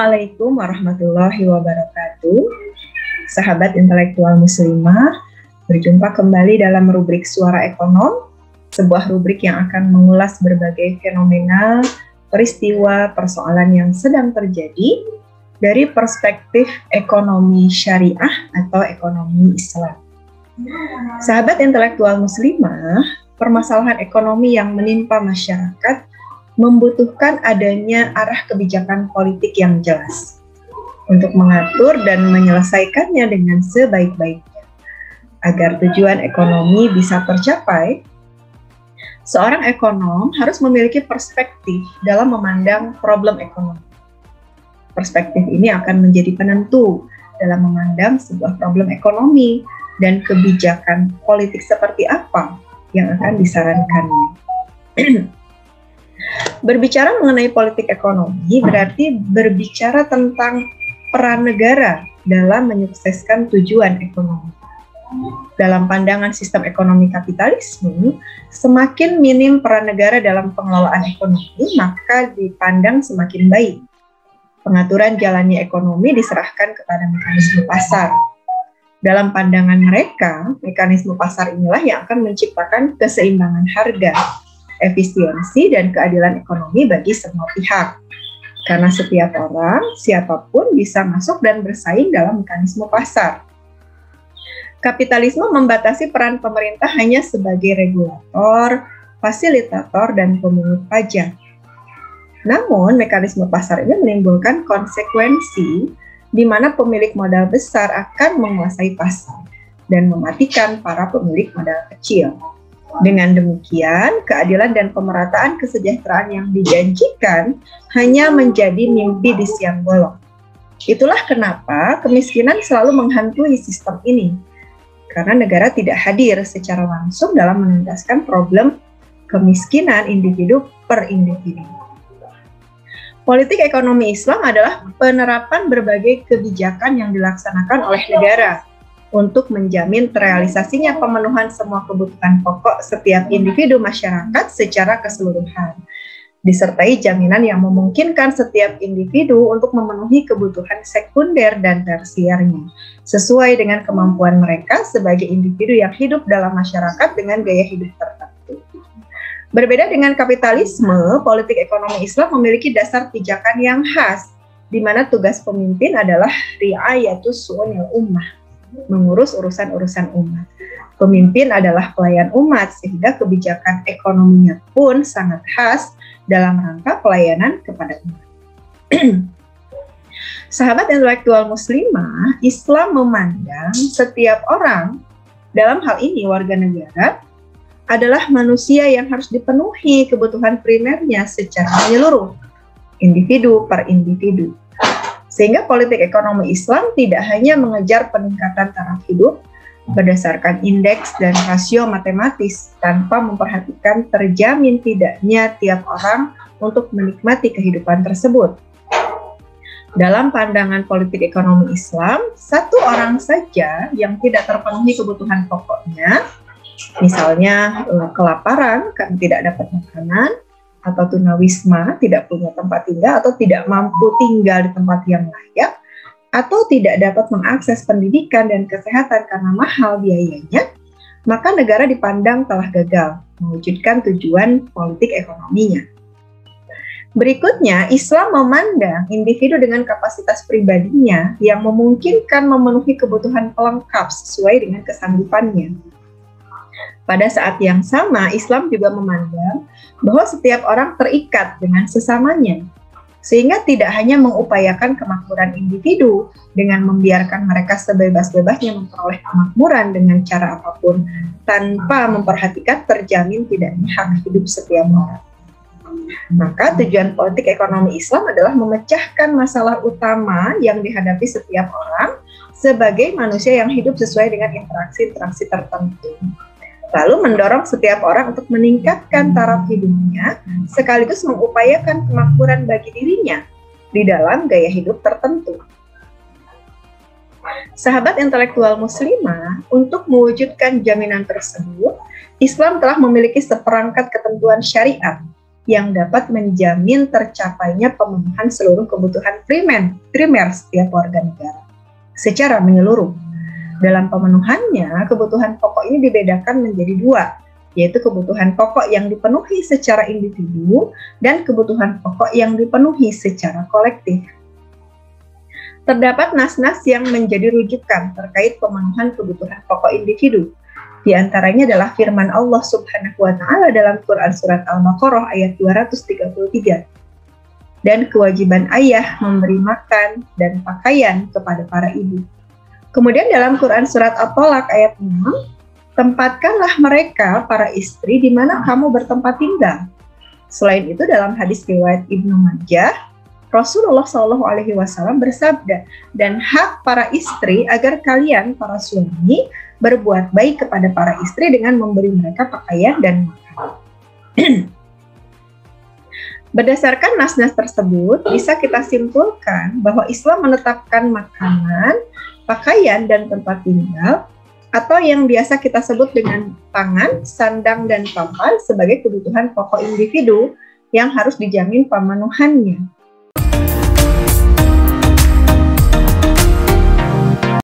Assalamualaikum warahmatullahi wabarakatuh. Sahabat intelektual muslimah, berjumpa kembali dalam rubrik Suara Ekonom, sebuah rubrik yang akan mengulas berbagai fenomena, peristiwa, persoalan yang sedang terjadi dari perspektif ekonomi syariah atau ekonomi Islam. Sahabat intelektual muslimah, permasalahan ekonomi yang menimpa masyarakat membutuhkan adanya arah kebijakan politik yang jelas untuk mengatur dan menyelesaikannya dengan sebaik-baiknya. Agar tujuan ekonomi bisa tercapai, seorang ekonom harus memiliki perspektif dalam memandang problem ekonomi. Perspektif ini akan menjadi penentu dalam memandang sebuah problem ekonomi dan kebijakan politik seperti apa yang akan disarankannya. Berbicara mengenai politik ekonomi berarti berbicara tentang peran negara dalam menyukseskan tujuan ekonomi. Dalam pandangan sistem ekonomi kapitalisme, semakin minim peran negara dalam pengelolaan ekonomi, maka dipandang semakin baik. Pengaturan jalannya ekonomi diserahkan kepada mekanisme pasar. Dalam pandangan mereka, mekanisme pasar inilah yang akan menciptakan keseimbangan harga, efisiensi, dan keadilan ekonomi bagi semua pihak. Karena setiap orang, siapapun bisa masuk dan bersaing dalam mekanisme pasar. Kapitalisme membatasi peran pemerintah hanya sebagai regulator, fasilitator, dan pemungut pajak. Namun, mekanisme pasar ini menimbulkan konsekuensi di mana pemilik modal besar akan menguasai pasar dan mematikan para pemilik modal kecil. Dengan demikian, keadilan dan pemerataan kesejahteraan yang dijanjikan hanya menjadi mimpi di siang bolong. Itulah kenapa kemiskinan selalu menghantui sistem ini, karena negara tidak hadir secara langsung dalam menuntaskan problem kemiskinan individu per individu. Politik ekonomi Islam adalah penerapan berbagai kebijakan yang dilaksanakan oleh negara untuk menjamin terrealisasinya pemenuhan semua kebutuhan pokok setiap individu masyarakat secara keseluruhan, disertai jaminan yang memungkinkan setiap individu untuk memenuhi kebutuhan sekunder dan tersiernya, sesuai dengan kemampuan mereka sebagai individu yang hidup dalam masyarakat dengan gaya hidup tertentu. Berbeda dengan kapitalisme, politik ekonomi Islam memiliki dasar pijakan yang khas, di mana tugas pemimpin adalah ri'ayatus su'unil ummah, mengurus urusan-urusan umat. Pemimpin adalah pelayan umat, sehingga kebijakan ekonominya pun sangat khas dalam rangka pelayanan kepada umat. Sahabat intelektual muslimah, Islam memandang setiap orang, dalam hal ini warga negara, adalah manusia yang harus dipenuhi kebutuhan primernya secara menyeluruh, individu per individu. Sehingga politik ekonomi Islam tidak hanya mengejar peningkatan taraf hidup berdasarkan indeks dan rasio matematis tanpa memperhatikan terjamin tidaknya tiap orang untuk menikmati kehidupan tersebut. Dalam pandangan politik ekonomi Islam, satu orang saja yang tidak terpenuhi kebutuhan pokoknya, misalnya kelaparan karena tidak dapat makanan, atau tunawisma, tidak punya tempat tinggal atau tidak mampu tinggal di tempat yang layak, atau tidak dapat mengakses pendidikan dan kesehatan karena mahal biayanya, maka negara dipandang telah gagal mewujudkan tujuan politik ekonominya. Berikutnya, Islam memandang individu dengan kapasitas pribadinya yang memungkinkan memenuhi kebutuhan pelengkap sesuai dengan kesanggupannya. Pada saat yang sama, Islam juga memandang bahwa setiap orang terikat dengan sesamanya, sehingga tidak hanya mengupayakan kemakmuran individu dengan membiarkan mereka sebebas-bebasnya memperoleh kemakmuran dengan cara apapun, tanpa memperhatikan terjamin tidaknya hak hidup setiap orang. Maka tujuan politik ekonomi Islam adalah memecahkan masalah utama yang dihadapi setiap orang sebagai manusia yang hidup sesuai dengan interaksi-interaksi tertentu, lalu mendorong setiap orang untuk meningkatkan taraf hidupnya sekaligus mengupayakan kemakmuran bagi dirinya di dalam gaya hidup tertentu. Sahabat intelektual muslimah, untuk mewujudkan jaminan tersebut, Islam telah memiliki seperangkat ketentuan syariat yang dapat menjamin tercapainya pemenuhan seluruh kebutuhan primer setiap warga negara secara menyeluruh. Dalam pemenuhannya, kebutuhan pokok ini dibedakan menjadi dua, yaitu kebutuhan pokok yang dipenuhi secara individu dan kebutuhan pokok yang dipenuhi secara kolektif. Terdapat nas-nas yang menjadi rujukan terkait pemenuhan kebutuhan pokok individu. Di antaranya adalah firman Allah Subhanahu wa Ta'ala dalam Quran Surat Al-Baqarah ayat 233. Dan kewajiban ayah memberi makan dan pakaian kepada para ibu. Kemudian dalam Quran Surat At-Tolak ayat 6, tempatkanlah mereka, para istri, di mana kamu bertempat tinggal. Selain itu dalam hadis riwayat Ibnu Majah, Rasulullah SAW bersabda, dan hak para istri agar kalian, para suami, berbuat baik kepada para istri dengan memberi mereka pakaian dan makan. Berdasarkan nas-nas tersebut, bisa kita simpulkan bahwa Islam menetapkan makanan, pakaian, dan tempat tinggal, atau yang biasa kita sebut dengan pangan, sandang, dan papan sebagai kebutuhan pokok individu yang harus dijamin pemenuhannya.